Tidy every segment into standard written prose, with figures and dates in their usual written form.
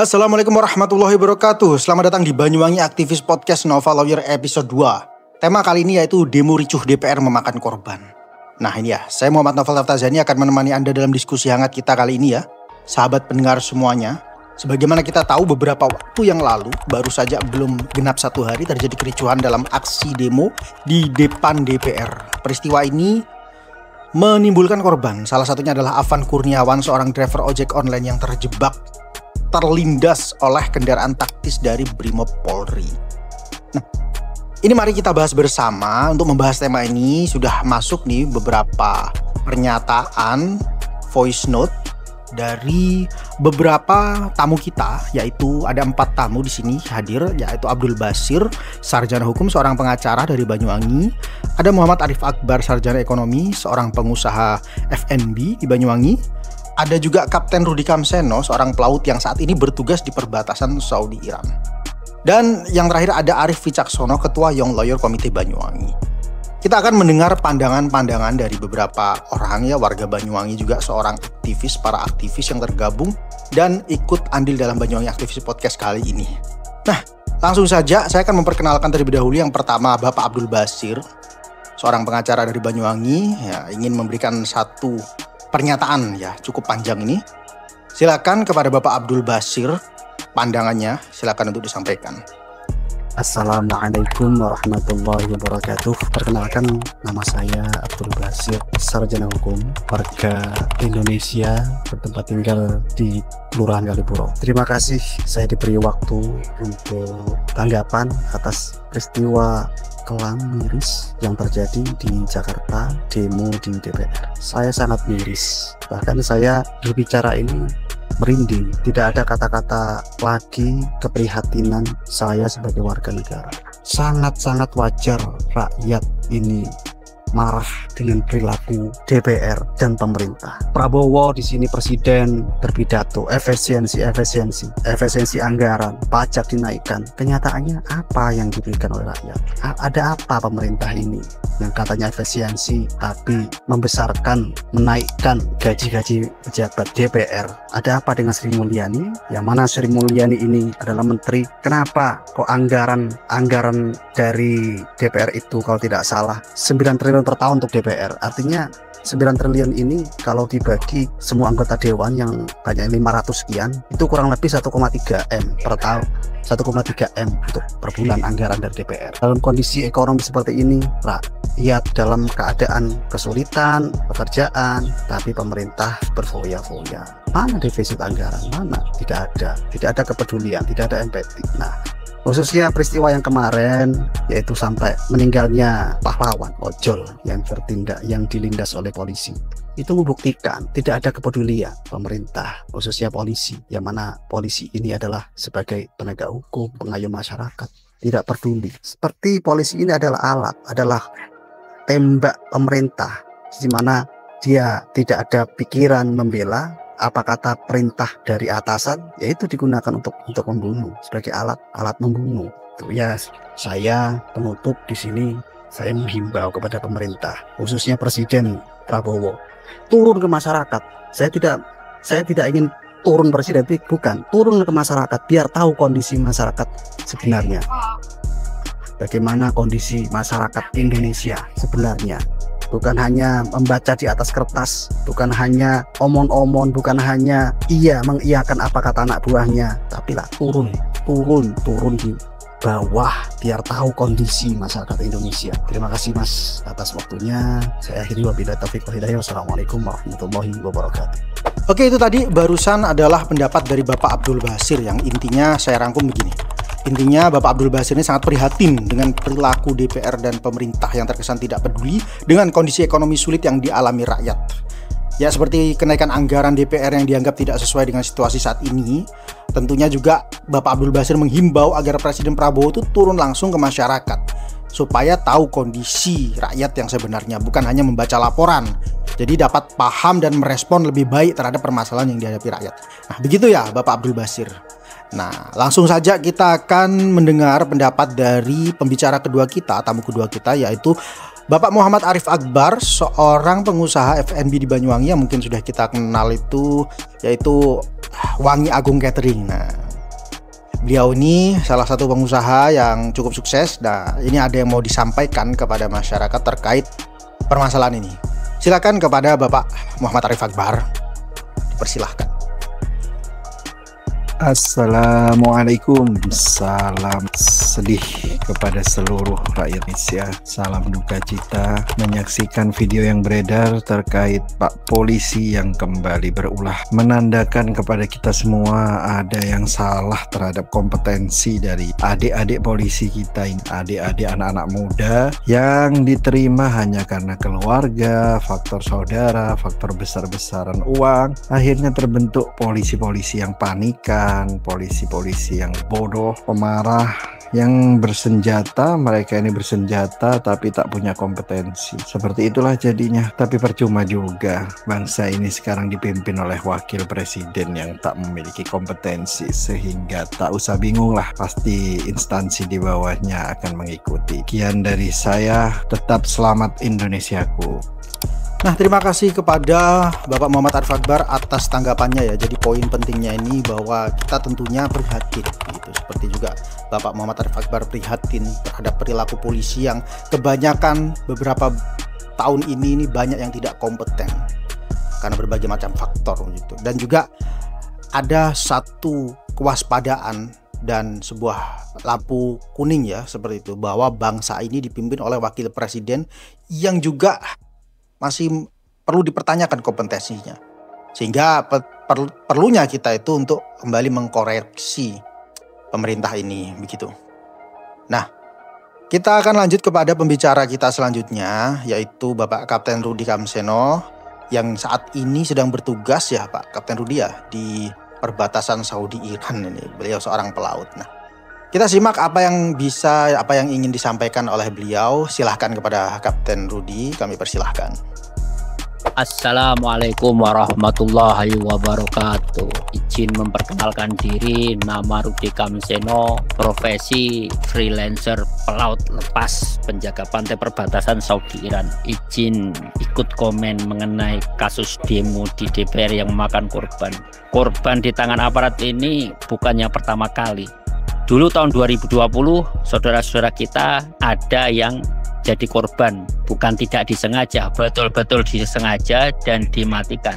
Assalamualaikum warahmatullahi wabarakatuh. Selamat datang di Banyuwangi Aktivis Podcast Nova Lawyer episode 2. Tema kali ini yaitu demo ricuh DPR memakan korban. Nah ini ya, saya Muhammad Novel Taftazani akan menemani Anda dalam diskusi hangat kita kali ini ya. Sahabat pendengar semuanya, sebagaimana kita tahu beberapa waktu yang lalu, baru saja belum genap 1 hari terjadi kericuhan dalam aksi demo di depan DPR. Peristiwa ini menimbulkan korban. Salah satunya adalah Afan Kurniawan, seorang driver ojek online yang terlindas oleh kendaraan taktis dari Brimob Polri. Nah, ini mari kita bahas bersama. Untuk membahas tema ini sudah masuk nih beberapa pernyataan voice note dari beberapa tamu kita, yaitu ada 4 tamu di sini hadir, yaitu Abdul Basir, sarjana hukum, seorang pengacara dari Banyuwangi. Ada Muhammad Arif Akbar, sarjana ekonomi, seorang pengusaha F&B di Banyuwangi. Ada juga Kapten Rudi Kamseno, seorang pelaut yang saat ini bertugas di perbatasan Saudi Iran. Dan yang terakhir ada Arif Wicaksono, Ketua Young Lawyer Komite Banyuwangi. Kita akan mendengar pandangan-pandangan dari beberapa orang ya, warga Banyuwangi, juga seorang aktivis, para aktivis yang tergabung dan ikut andil dalam Banyuwangi Aktivis Podcast kali ini. Nah, langsung saja saya akan memperkenalkan terlebih dahulu yang pertama Bapak Abdul Basir, seorang pengacara dari Banyuwangi, ya, ingin memberikan satu pernyataan ya cukup panjang ini. Silakan kepada Bapak Abdul Basir, pandangannya silakan untuk disampaikan. Assalamualaikum warahmatullahi wabarakatuh. Perkenalkan, nama saya Abdul Basir, sarjana hukum, warga Indonesia, bertempat tinggal di Kelurahan Kalipuro. Terima kasih saya diberi waktu untuk tanggapan atas peristiwa kelam miris yang terjadi di Jakarta, demo di DPR. Saya sangat miris, bahkan saya berbicara ini merinding. Tidak ada kata-kata lagi keprihatinan saya sebagai warga negara. Sangat-sangat wajar rakyat ini marah dengan perilaku DPR dan pemerintah. Prabowo di sini presiden berpidato efisiensi anggaran, pajak dinaikkan. Kenyataannya apa yang diberikan oleh rakyat? Ada apa pemerintah ini yang katanya efisiensi tapi membesarkan, menaikkan gaji-gaji pejabat DPR? Ada apa dengan Sri Mulyani? Yang mana Sri Mulyani ini adalah menteri. Kenapa kok anggaran dari DPR itu kalau tidak salah 9 triliun per tahun untuk DPR? Artinya 9 triliun ini kalau dibagi semua anggota dewan yang banyak 500 sekian, itu kurang lebih 1,3 M per tahun. 1,3 M untuk per bulan anggaran dari DPR. Dalam kondisi ekonomi seperti ini, rakyat dalam keadaan kesulitan, pekerjaan, tapi pemerintah berfoya-foya. Mana defisit anggaran? Mana? Tidak ada kepedulian, tidak ada empati. Nah, khususnya peristiwa yang kemarin, yaitu sampai meninggalnya pahlawan ojol yang dilindas oleh polisi, itu membuktikan tidak ada kepedulian pemerintah, khususnya polisi, yang mana polisi ini adalah sebagai penegak hukum, pengayom masyarakat, tidak peduli. Seperti polisi ini adalah alat, adalah tembak pemerintah, di mana dia tidak ada pikiran membela. Apa kata perintah dari atasan, yaitu digunakan untuk membunuh, sebagai alat membunuh. Itu ya, saya penutup di sini, saya menghimbau kepada pemerintah, khususnya Presiden Prabowo, turun ke masyarakat. Saya tidak ingin turun presiden, bukan, turun ke masyarakat biar tahu kondisi masyarakat sebenarnya. Bagaimana kondisi masyarakat Indonesia sebenarnya. Bukan hanya membaca di atas kertas, bukan hanya omong-omong, bukan hanya mengiyakan apa kata anak buahnya, tapi turun di bawah biar tahu kondisi masyarakat Indonesia. Terima kasih Mas atas waktunya. Saya akhiri, wabillahi taufiq wal hidayah. Wassalamualaikum warahmatullahi wabarakatuh. Oke, itu tadi barusan adalah pendapat dari Bapak Abdul Basir yang intinya saya rangkum begini. Intinya Bapak Abdul Basir ini sangat prihatin dengan perilaku DPR dan pemerintah yang terkesan tidak peduli dengan kondisi ekonomi sulit yang dialami rakyat. Ya, seperti kenaikan anggaran DPR yang dianggap tidak sesuai dengan situasi saat ini. Tentunya juga Bapak Abdul Basir menghimbau agar Presiden Prabowo itu turun langsung ke masyarakat supaya tahu kondisi rakyat yang sebenarnya, bukan hanya membaca laporan. Jadi dapat paham dan merespon lebih baik terhadap permasalahan yang dihadapi rakyat. Nah, begitu ya Bapak Abdul Basir. Nah, langsung saja kita akan mendengar pendapat dari pembicara kedua kita, tamu kedua kita, yaitu Bapak Muhammad Arif Akbar, seorang pengusaha F&B di Banyuwangi yang mungkin sudah kita kenal itu, yaitu Wangi Agung Catering. Nah, Beliau ini salah satu pengusaha yang cukup sukses. Nah, ini ada yang mau disampaikan kepada masyarakat terkait permasalahan ini. Silakan kepada Bapak Muhammad Arif Akbar. Dipersilahkan. Assalamualaikum, salam sedih kepada seluruh rakyat Indonesia. Salam duka cita menyaksikan video yang beredar terkait Pak Polisi yang kembali berulah, menandakan kepada kita semua ada yang salah terhadap kompetensi dari adik-adik polisi kita ini, adik-adik anak-anak muda yang diterima hanya karena keluarga, faktor saudara, faktor besar-besaran uang. Akhirnya terbentuk polisi-polisi yang panikan, polisi-polisi yang bodoh, pemarah, yang bersenjata. Mereka ini bersenjata tapi tak punya kompetensi. Seperti itulah jadinya. Tapi percuma juga, bangsa ini sekarang dipimpin oleh wakil presiden yang tak memiliki kompetensi, sehingga tak usah bingung lah, pasti instansi di bawahnya akan mengikuti. Sekian dari saya, tetap selamat Indonesiaku. Nah, terima kasih kepada Bapak Muhammad Arif Akbar atas tanggapannya ya. Jadi poin pentingnya ini bahwa kita tentunya prihatin gitu. Seperti juga Bapak Muhammad Arif Akbar prihatin terhadap perilaku polisi yang kebanyakan beberapa tahun ini banyak yang tidak kompeten karena berbagai macam faktor gitu. Dan juga ada satu kewaspadaan dan sebuah lampu kuning ya seperti itu, bahwa bangsa ini dipimpin oleh wakil presiden yang juga masih perlu dipertanyakan kompetensinya, sehingga perlunya kita itu untuk kembali mengkoreksi pemerintah ini begitu. Nah, kita akan lanjut kepada pembicara kita selanjutnya, yaitu Bapak Kapten Rudi Kamseno yang saat ini sedang bertugas ya Pak Kapten Rudi ya di perbatasan Saudi Iran ini. Beliau seorang pelaut. Nah, kita simak apa yang ingin disampaikan oleh beliau. Silahkan kepada Kapten Rudi, kami persilahkan. Assalamualaikum warahmatullahi wabarakatuh. Izin memperkenalkan diri, nama Rudi Kamseno, profesi freelancer pelaut lepas penjaga pantai perbatasan Saudi Iran. Izin ikut komen mengenai kasus demo di DPR yang memakan korban. Korban di tangan aparat ini bukannya pertama kali. Dulu tahun 2020, saudara-saudara kita ada yang jadi korban, bukan tidak disengaja, betul-betul disengaja dan dimatikan.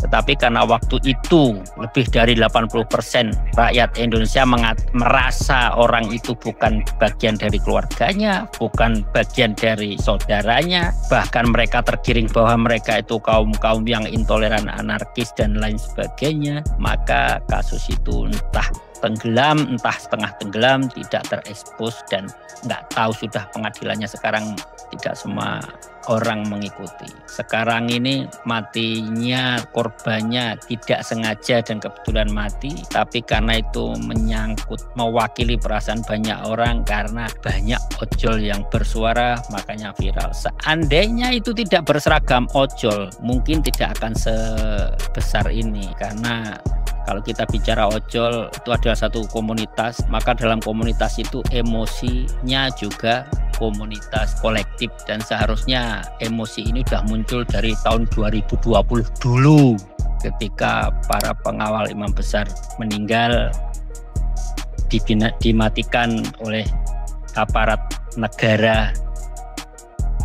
Tetapi karena waktu itu lebih dari 80% rakyat Indonesia merasa orang itu bukan bagian dari keluarganya, bukan bagian dari saudaranya, bahkan mereka tergiring bahwa mereka itu kaum-kaum yang intoleran, anarkis dan lain sebagainya, maka kasus itu entah tenggelam, entah setengah tenggelam, tidak terekspos, dan nggak tahu sudah pengadilannya sekarang tidak semua orang mengikuti. Sekarang ini matinya korbannya tidak sengaja dan kebetulan mati, tapi karena itu menyangkut mewakili perasaan banyak orang karena banyak ojol yang bersuara, makanya viral. Seandainya itu tidak berseragam ojol, mungkin tidak akan sebesar ini, karena kalau kita bicara ojol itu adalah satu komunitas, maka dalam komunitas itu emosinya juga komunitas kolektif, dan seharusnya emosi ini sudah muncul dari tahun 2020 dulu ketika para pengawal imam besar meninggal dimatikan oleh aparat negara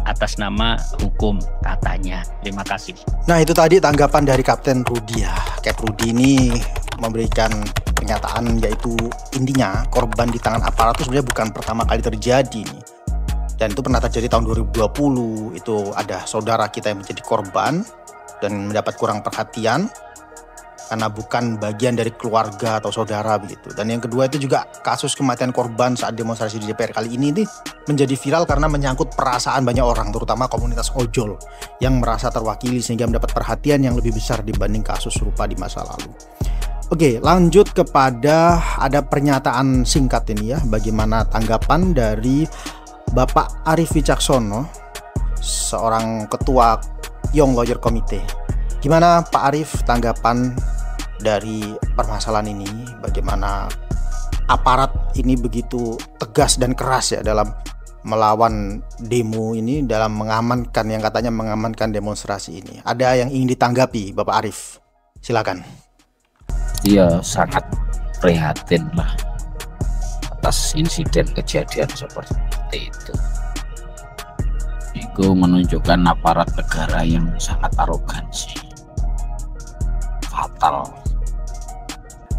atas nama hukum katanya. Terima kasih. Nah, itu tadi tanggapan dari Kapten Rudi ya. Kap Rudi ini memberikan pernyataan, yaitu intinya korban di tangan aparat itu sebenarnya bukan pertama kali terjadi nih. Dan itu pernah terjadi tahun 2020, itu ada saudara kita yang menjadi korban dan mendapat kurang perhatian karena bukan bagian dari keluarga atau saudara begitu. Dan yang kedua itu juga kasus kematian korban saat demonstrasi di DPR kali ini menjadi viral karena menyangkut perasaan banyak orang, terutama komunitas ojol yang merasa terwakili sehingga mendapat perhatian yang lebih besar dibanding kasus serupa di masa lalu. Oke, lanjut kepada ada pernyataan singkat ini ya, bagaimana tanggapan dari Bapak Arif Wicaksono, seorang ketua Young Lawyer Committee. Gimana Pak Arif tanggapan dari permasalahan ini? Bagaimana aparat ini begitu tegas dan keras ya dalam melawan demo ini, dalam mengamankan yang katanya mengamankan demonstrasi ini? Ada yang ingin ditanggapi Bapak Arif? Silakan. Iya, sangat prihatin lah atas insiden kejadian seperti itu. Itu menunjukkan aparat negara yang sangat arogansi, fatal.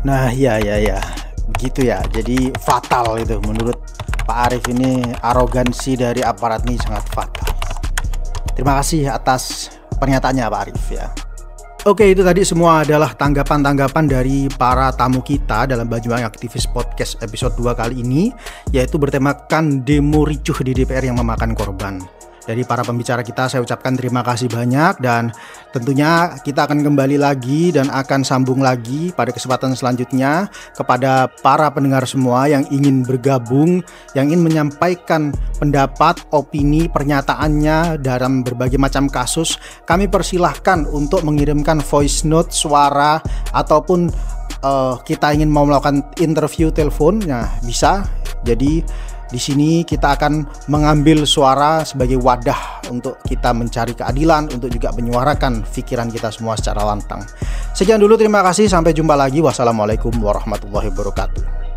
Nah ya begitu ya, jadi fatal itu menurut Pak Arief ini, arogansi dari aparat ini sangat fatal. Terima kasih atas pernyataannya Pak Arief ya. Oke, itu tadi semua adalah tanggapan-tanggapan dari para tamu kita dalam Banyuwangi Aktivis Podcast episode 2 kali ini, yaitu bertemakan demo ricuh di DPR yang memakan korban. Dari para pembicara kita saya ucapkan terima kasih banyak, dan tentunya kita akan kembali lagi dan akan sambung lagi pada kesempatan selanjutnya kepada para pendengar semua yang ingin bergabung, yang ingin menyampaikan pendapat, opini, pernyataannya dalam berbagai macam kasus. Kami persilahkan untuk mengirimkan voice note, suara, ataupun kita ingin mau melakukan interview telepon, nah bisa. Jadi di sini kita akan mengambil suara sebagai wadah untuk kita mencari keadilan, untuk juga menyuarakan pikiran kita semua secara lantang. Sekian dulu, terima kasih, sampai jumpa lagi. Wassalamualaikum warahmatullahi wabarakatuh.